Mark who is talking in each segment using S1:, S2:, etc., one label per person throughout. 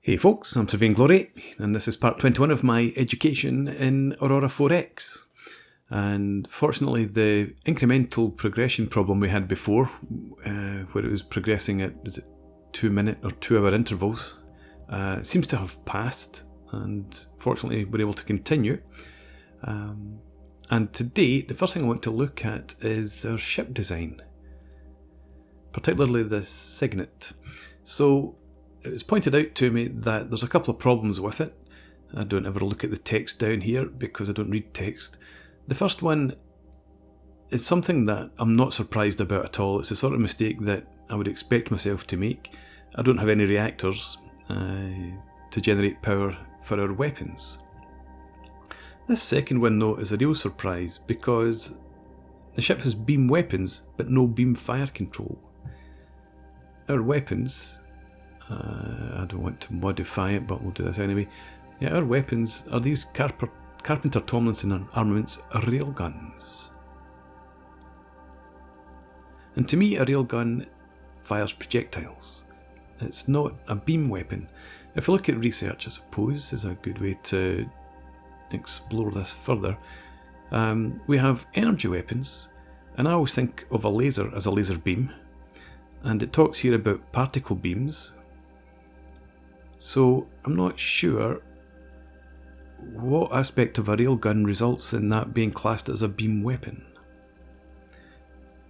S1: Hey folks, I'm Sir Vainglory, and this is part 21 of my education in Aurora 4X. And fortunately, the incremental progression problem we had before, where it was progressing at 2-minute or 2-hour intervals, seems to have passed, and fortunately we're able to continue. And today, the first thing I want to look at is our ship design, particularly the Signet. So it was pointed out to me that there's a couple of problems with it. I don't ever look at the text down here because I don't read text. The first one is something that I'm not surprised about at all. It's the sort of mistake that I would expect myself to make. I don't have any reactors to generate power for our weapons. This second one, though, is a real surprise because the ship has beam weapons but no beam fire control. Our weapons, I don't want to modify it, but we'll do this anyway. Yeah, our weapons are these Carpenter Tomlinson Armaments railguns. And to me, a railgun fires projectiles. It's not a beam weapon. If you look at research, I suppose, is a good way to explore this further. We have energy weapons, and I always think of a laser as a laser beam. And it talks here about particle beams. So I'm not sure what aspect of a railgun results in that being classed as a beam weapon.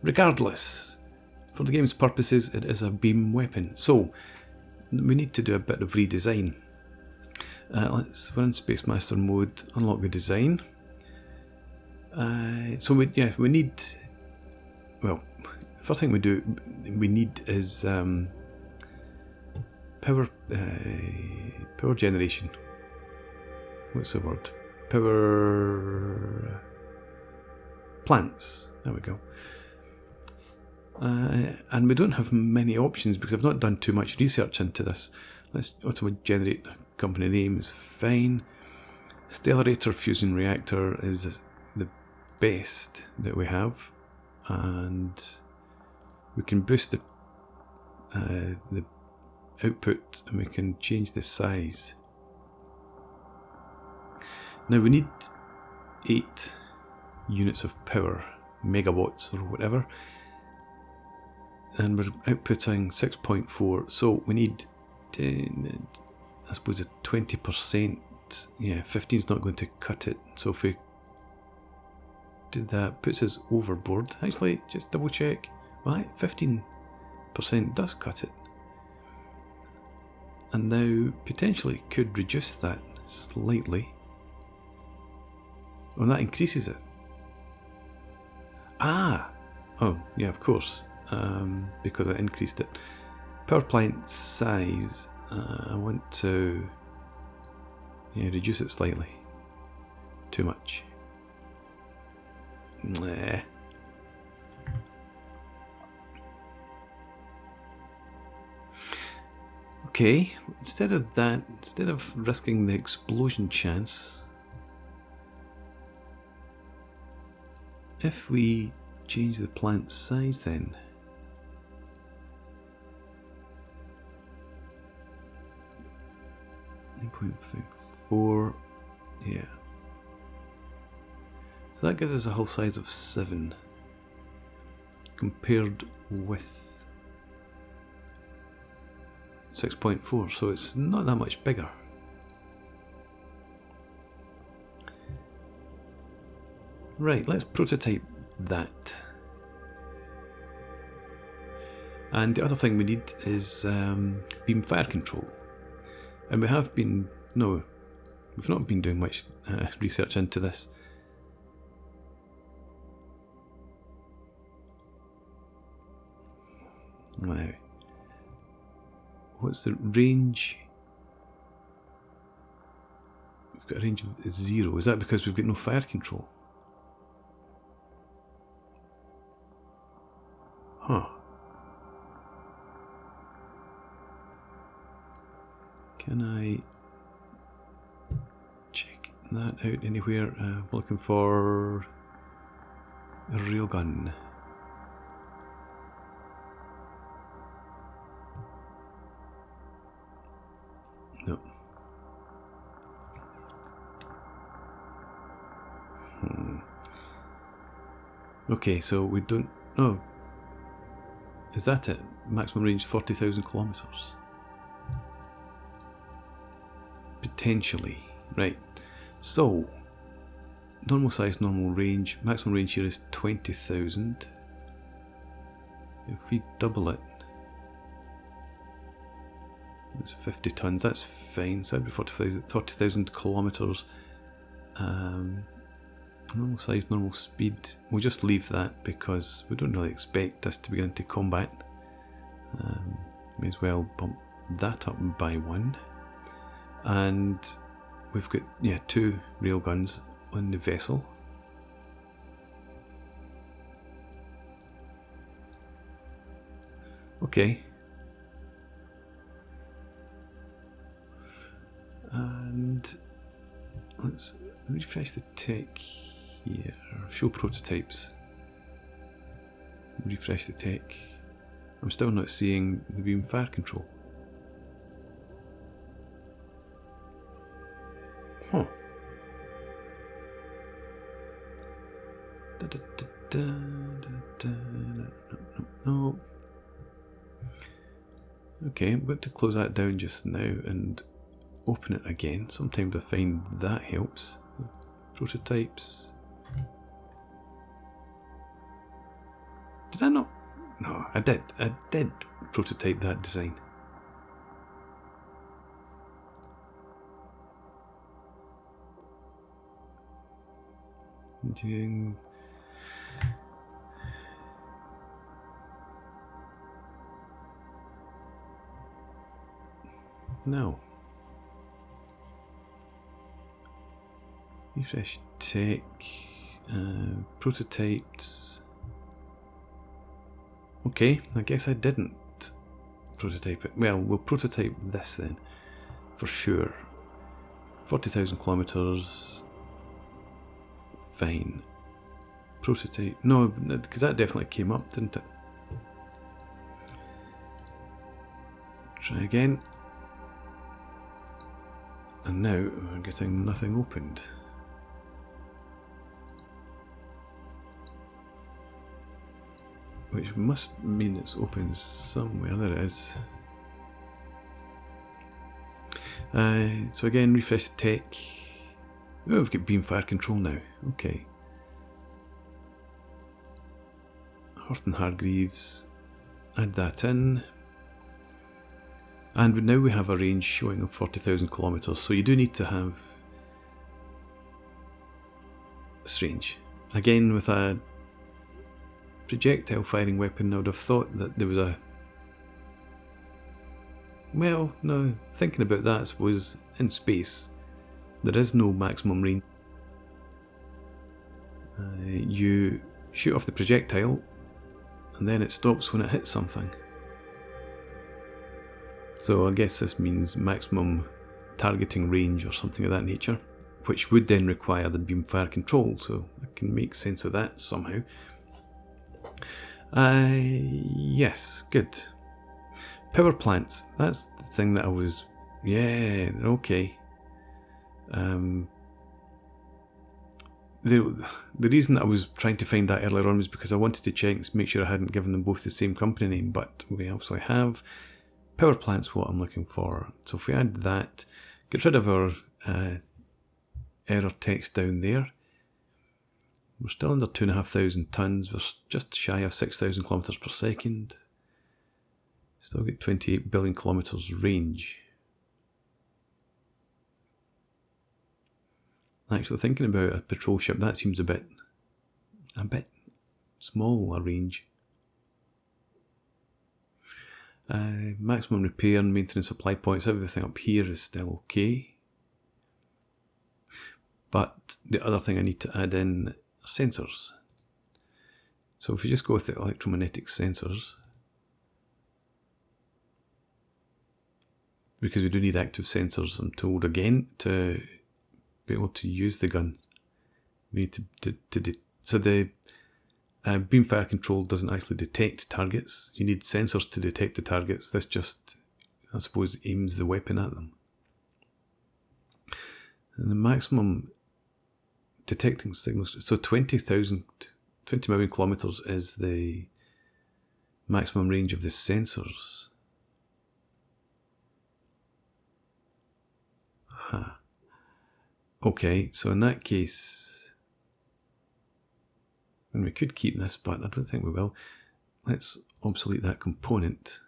S1: Regardless, for the game's purposes, it is a beam weapon. So we need to do a bit of redesign. We're in Space Master mode, unlock the design. We need, well, first thing we need is power generation. What's the word? Power plants. There we go. And we don't have many options because I've not done too much research into this. Let's auto-generate a company name is fine. Stellarator fusion reactor is the best that we have, and we can boost the output and we can change the size. Now we need 8 units of power, megawatts or whatever, and we're outputting 6.4, so we need, I suppose, a 20%. Yeah, 15's not going to cut it, so if we did that, puts us overboard. Actually, just double check. Right, 15% does cut it. And now potentially could reduce that slightly. Well, that increases it. Oh yeah, of course, because I increased it. Power plant size, I want to reduce it slightly. Too much. Nah. Okay, instead of risking the explosion chance, if we change the plant size then, .54, yeah. So that gives us a hull size of 7 compared with 6.4, so it's not that much bigger. Right, let's prototype that. And the other thing we need is beam fire control. And we've not been doing much research into this. Now, what's the range? We've got a range of 0. Is that because we've got no fire control? Huh. Can I check that out anywhere? Looking for a railgun. No. Okay, so we don't... Oh. Is that it? Maximum range 40,000 kilometres. Potentially. Right. So, normal size, normal range. Maximum range here is 20,000. If we double it, it's 50 tonnes. That's fine. So that'd be 40,000 kilometres. Normal size, normal speed. We'll just leave that because we don't really expect us to be going into combat. May as well bump that up by 1. And we've got, 2 railguns on the vessel. Okay. And let's refresh the tech here. Show prototypes. Refresh the tech. I'm still not seeing the beam fire control. Huh. No. Okay, I'm going to close that down just now and open it again. Sometimes I find that helps. Prototypes. Did I not? No, I did. I did prototype that design. Doing... No. Refresh tech, prototypes. Okay, I guess I didn't prototype it. Well, we'll prototype this then, for sure. 40,000 kilometres. Fine. Prototype. No, because that definitely came up, didn't it? Try again. And now we're getting nothing opened. Which must mean it's open somewhere. There it is. So again, refresh the tech. Oh, we've got beam fire control now. Okay. Horton Hargreaves. Add that in. And now we have a range showing of 40,000 kilometres. So you do need to have this range. Again, with a projectile firing weapon, I would have thought that there was a... Well, no, thinking about that, I suppose, in space, there is no maximum range. You shoot off the projectile, and then it stops when it hits something. So I guess this means maximum targeting range or something of that nature, which would then require the beam fire control, so I can make sense of that somehow. Yes, good. Power plants, that's the thing that I was... Yeah, okay. The reason that I was trying to find that earlier on was because I wanted to check and make sure I hadn't given them both the same company name, but we obviously have. Power plant's what I'm looking for. So if we add that, get rid of our error text down there. We're still under 2,500 tonnes. We're just shy of 6,000 kilometres per second. Still get 28 billion kilometres range. Actually, thinking about a patrol ship, that seems a bit small a range. Maximum repair and maintenance supply points, everything up here is still okay. But the other thing I need to add in are sensors. So if you just go with the electromagnetic sensors, because we do need active sensors, I'm told again, to be able to use the gun. We need so the beam fire control doesn't actually detect targets. You need sensors to detect the targets. This just, I suppose, aims the weapon at them. And the maximum detecting signals, so 20 million kilometers is the maximum range of the sensors. Huh. Okay, so in that case, and we could keep this, but I don't think we will. Let's obsolete that component.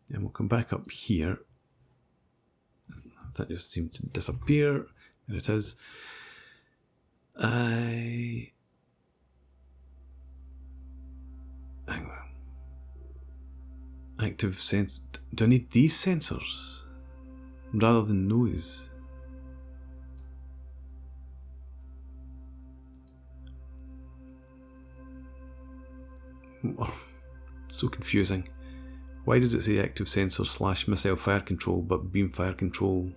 S1: And we'll come back up here. That just seemed to disappear. There it is. Hang on. Active sense. Do I need these sensors rather than those? Oh, so confusing. Why does it say active sensor / missile fire control, but beam fire control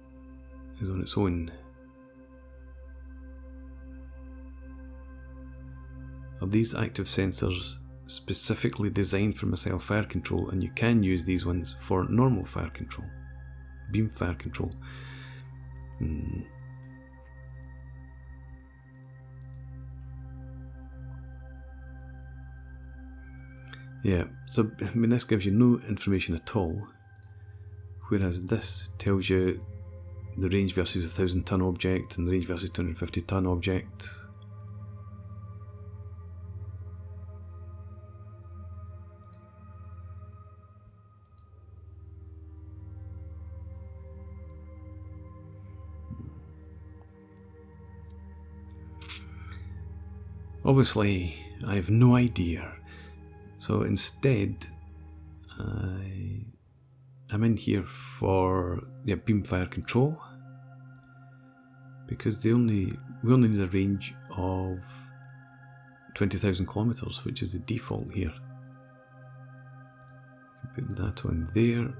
S1: is on its own? Are these active sensors specifically designed for missile fire control, and you can use these ones for normal fire control, beam fire control? Yeah, so I mean, this gives you no information at all, whereas this tells you the range versus a 1,000-ton object and the range versus 250-ton object. Obviously, I have no idea. So instead, I'm in here for beam fire control, because we only need a range of 20,000 kilometers, which is the default here. Put that on there.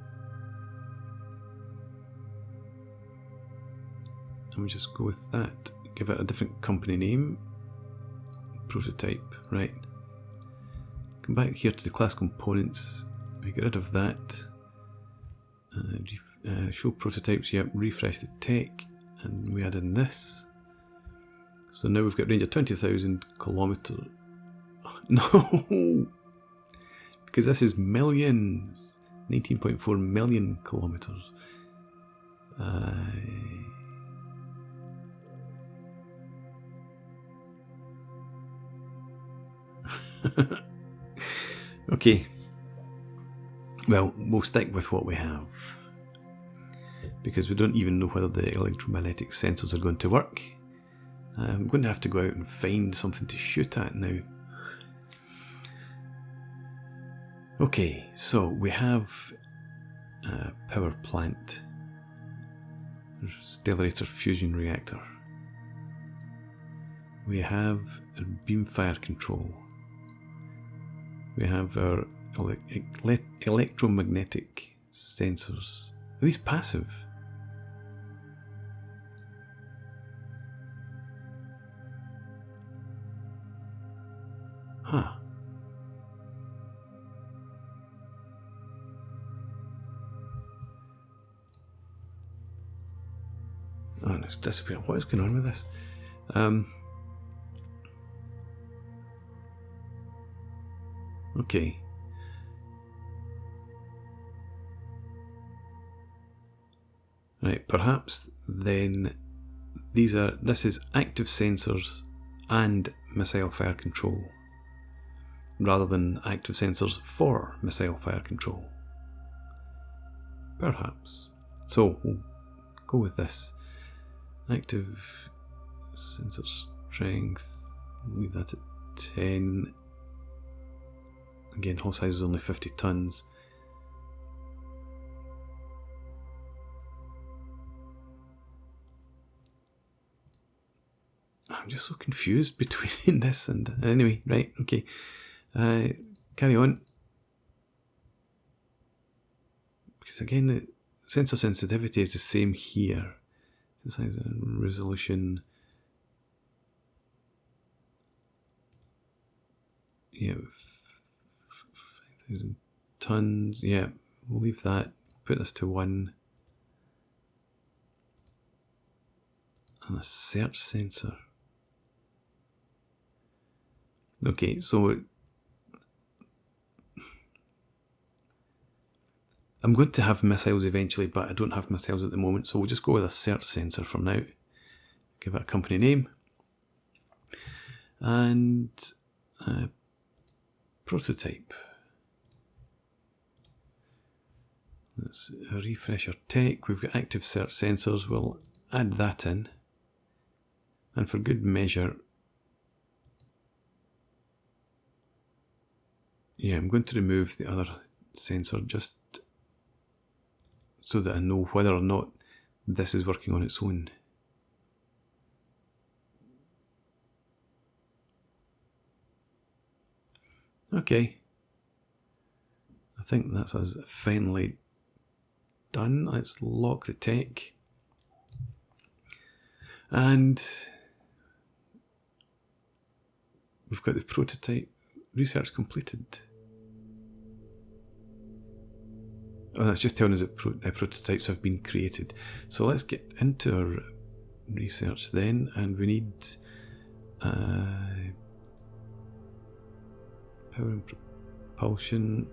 S1: And we just go with that. Give it a different company name. Prototype, right. Come back here to the class components. We get rid of that. Show prototypes, yep, refresh the tech, and we add in this. So now we've got range of 20,000 kilometers. No! Because this is millions. 19.4 million kilometers. Okay, well, we'll stick with what we have, because we don't even know whether the electromagnetic sensors are going to work. I'm going to have to go out and find something to shoot at now. Okay, so we have a power plant, Stellarator fusion reactor. We have a beam fire control. We have our electromagnetic sensors. Are these passive? Huh. Oh, and it's disappeared. What is going on with this? Okay. Right, perhaps then this is active sensors and missile fire control, rather than active sensors for missile fire control. Perhaps. So we'll go with this. Active sensor strength, leave that at 10. Again, hull size is only 50 tons. I'm just so confused between this and... Anyway, right, okay. Carry on. Because again, the sensor sensitivity is the same here. Size and resolution. Yeah, 5,000 tons. Yeah, we'll leave that. Put this to 1. and a search sensor. Okay, so I'm going to have missiles eventually, but I don't have missiles at the moment, so we'll just go with a search sensor for now. Give it a company name. And prototype. Let's refresh our tech. We've got active search sensors. We'll add that in. And for good measure, yeah, I'm going to remove the other sensor just so that I know whether or not this is working on its own. Okay. I think that's us finally done. Let's lock the tech. And we've got the prototype. Research completed. Oh, that's just telling us that prototypes have been created. So let's get into our research then, and we need power and propulsion.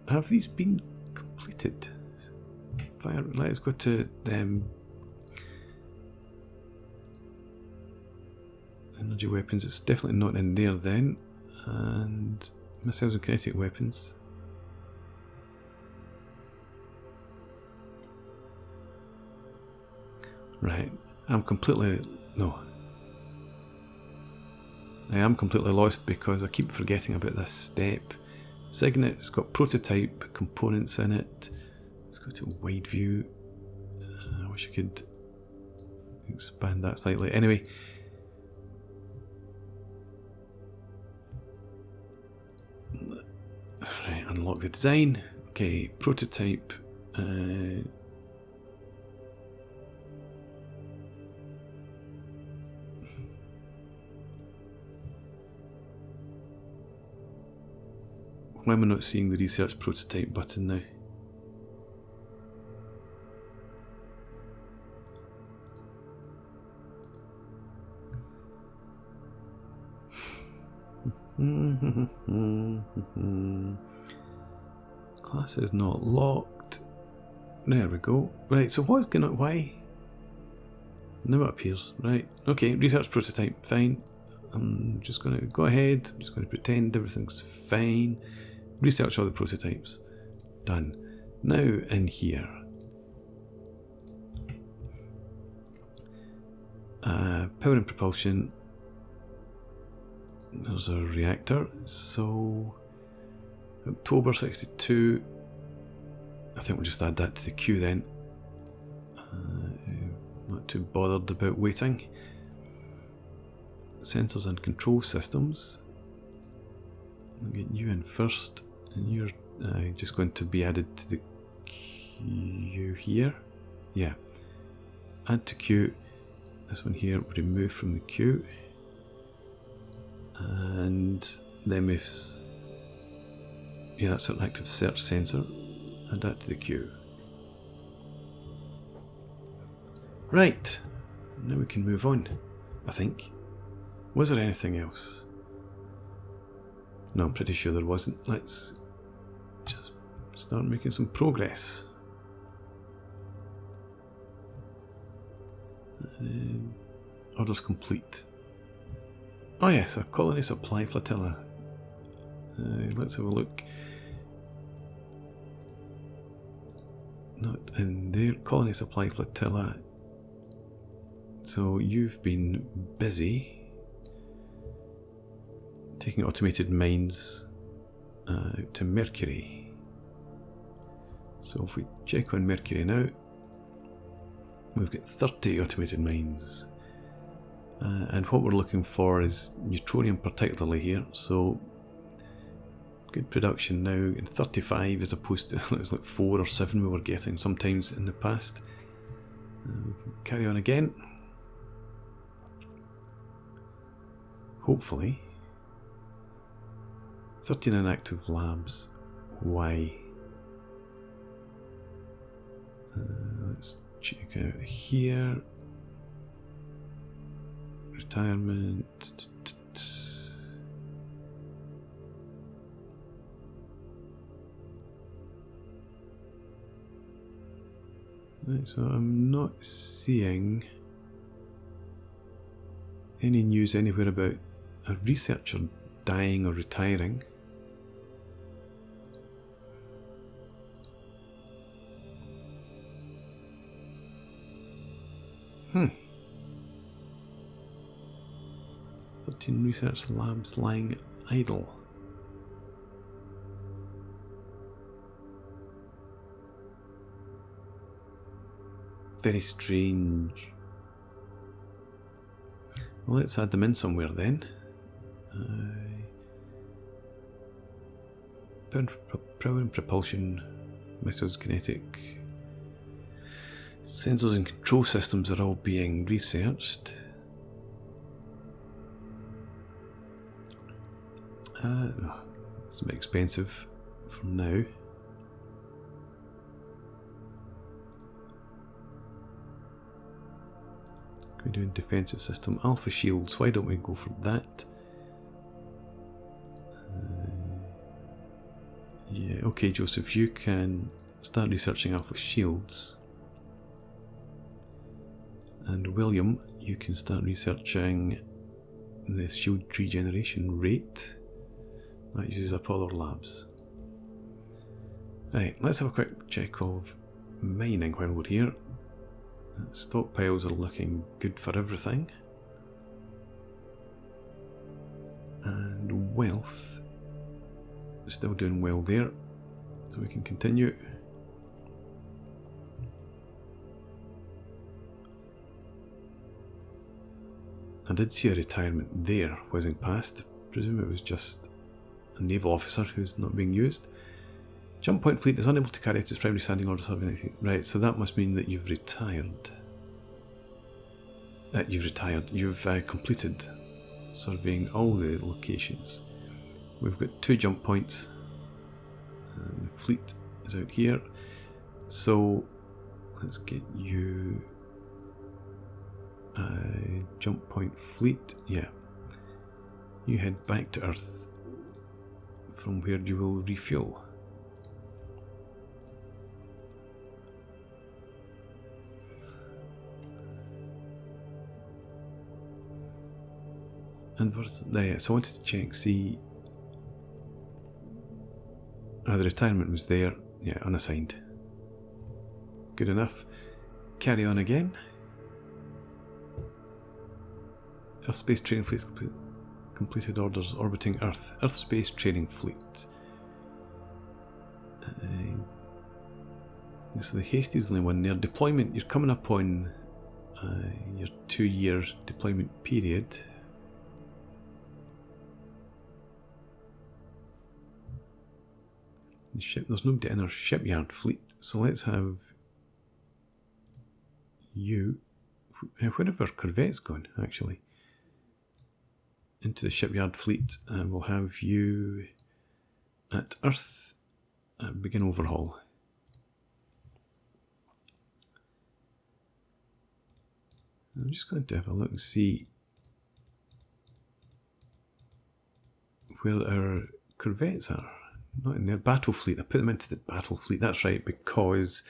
S1: Have these been completed? Fire. Let's go to energy weapons. It's definitely not in there then. And missiles and kinetic weapons. Right. I am completely lost because I keep forgetting about this step. Signet, it's got prototype components in it. Let's go to wide view. I wish I could expand that slightly. Anyway. Right, unlock the design. Okay, prototype. Why am I not seeing the research prototype button now? Class is not locked. There we go. Right, so what's going on? Why? Now it appears. Right, okay, research prototype, fine. I'm just going to go ahead. I'm just going to pretend everything's fine. Research all the prototypes. Done. Now in here. Power and propulsion. There's a reactor. So October 62. I think we'll just add that to the queue then. Not too bothered about waiting. Sensors and control systems. I'll get you in first, and you're just going to be added to the queue here. Yeah. Add to queue. This one here, remove from the queue. And then yeah, that's an active search sensor. Add that to the queue. Right. Now we can move on, I think. Was there anything else? No, I'm pretty sure there wasn't. Let's just start making some progress. Orders complete. Oh yes, a colony supply flotilla. Let's have a look. Not in there. Colony supply flotilla. So you've been busy taking automated mines to Mercury. So if we check on Mercury now, we've got 30 automated mines. And what we're looking for is neutronium particularly here, so good production now in 35 as opposed to it was like 4 or 7 we were getting sometimes in the past. We can carry on again. Hopefully 13 inactive labs. Why? Let's check out here. Retirement. Right, so I'm not seeing any news anywhere about a researcher dying or retiring. Hmm. 13 research labs lying idle. Very strange. Well, let's add them in somewhere then. Power and propulsion, missiles, kinetic. Sensors and control systems are all being researched. It's a bit expensive for now. We're doing defensive system, alpha shields. Why don't we go for that? Yeah, okay, Joseph, you can start researching alpha shields. And William, you can start researching the shield regeneration rate. That uses up all our labs. Right, let's have a quick check of mining while we're here. Stockpiles are looking good for everything. And wealth, still doing well there, so we can continue. I did see a retirement there whizzing past. I presume it was just a naval officer who's not being used. Jump Point Fleet is unable to carry out its primary standing orders of anything. Right, so that must mean that you've retired. You've completed surveying all the locations. We've got 2 jump points. And the fleet is out here. So let's get you jump point fleet. Yeah. You head back to Earth, from where you will refuel. And where's there? So I wanted to check, see. The retirement was there. Yeah, unassigned. Good enough. Carry on again. Earth Space Training Fleet completed orders orbiting Earth. Earth Space Training Fleet. So the Hasty is the only one there. Deployment, you're coming up on your 2-year deployment period. The ship, there's nobody in our shipyard fleet, so let's have you. Where have our corvettes gone, actually? Into the shipyard fleet, and we'll have you at Earth and begin overhaul. I'm just going to have a look and see where our corvettes are. Not in their battle fleet. I put them into the battle fleet. That's right, because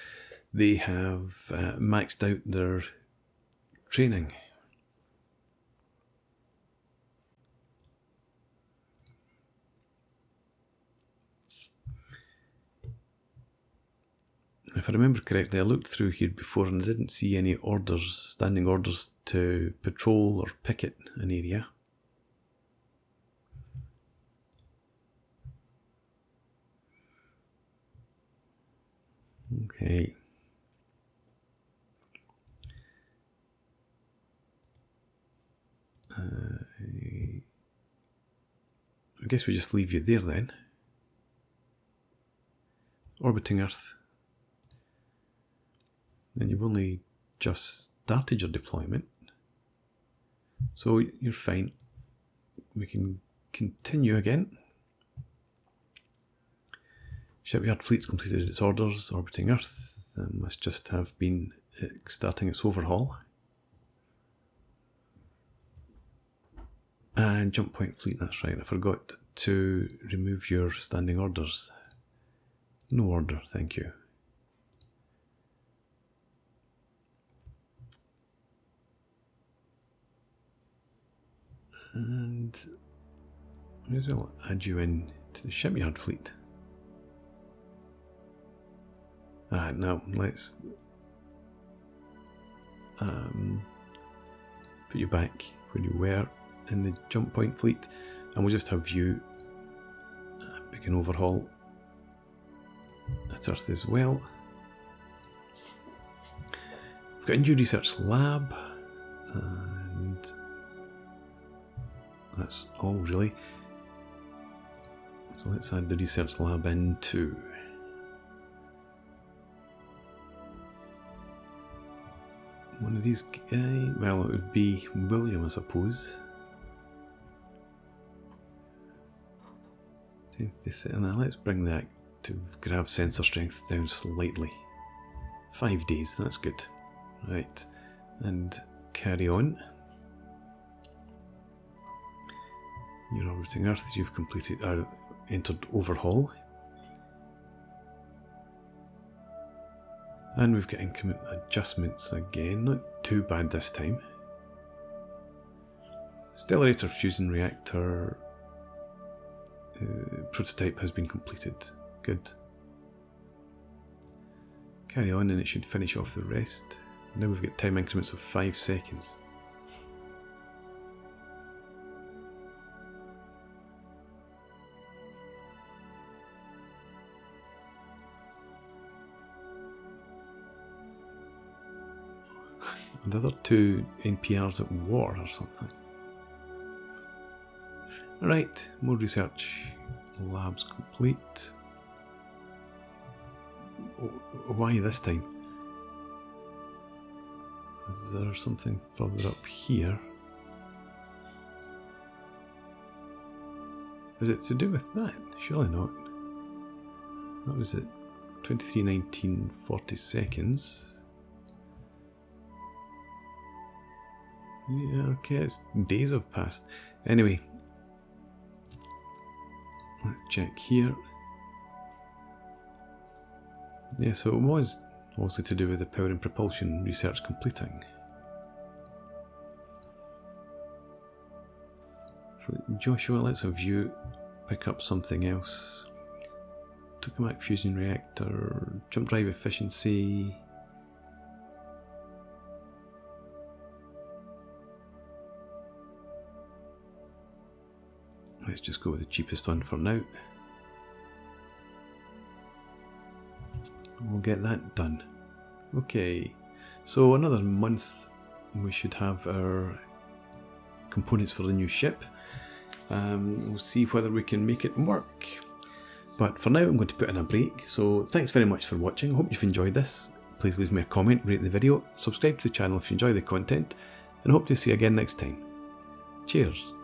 S1: they have maxed out their training. If I remember correctly, I looked through here before and I didn't see any orders, standing orders to patrol or picket an area. Okay. I guess we just leave you there then. Orbiting Earth. And you've only just started your deployment. So you're fine. We can continue again. Shipyard fleet's completed its orders, orbiting Earth. Must just have been starting its overhaul. And Jump Point Fleet, that's right, I forgot to remove your standing orders. No order, thank you. And maybe I'll add you in to the Shipyard Fleet. Now let's put you back where you were in the Jump Point Fleet, and we'll just have you begin overhaul at Earth as well. We've got a new research lab, and that's all really. So let's add the research lab in too. One of these guys, well, it would be William, I suppose. Now let's bring the active grav sensor strength down slightly. 5 days, that's good. Right, and carry on. You're orbiting Earth, you've completed, entered overhaul. And we've got increment adjustments again, not too bad this time. Stellarator fusion reactor prototype has been completed. Good. Carry on and it should finish off the rest. Now we've got time increments of 5 seconds. The other 2 NPRs at war or something. Right, more research. Labs complete. Why this time? Is there something further up here? Is it to do with that? Surely not. That was at 23:19, 40 seconds. Yeah, okay, it's days have passed. Anyway, let's check here. Yeah, so it was obviously to do with the power and propulsion research completing. So Joshua, let's have you pick up something else. Tokamak fusion reactor, jump drive efficiency. Let's just go with the cheapest one for now. We'll get that done. Okay, so another month we should have our components for the new ship. We'll see whether we can make it work. But for now I'm going to put in a break, so thanks very much for watching. I hope you've enjoyed this. Please leave me a comment, rate the video, subscribe to the channel if you enjoy the content, and hope to see you again next time. Cheers!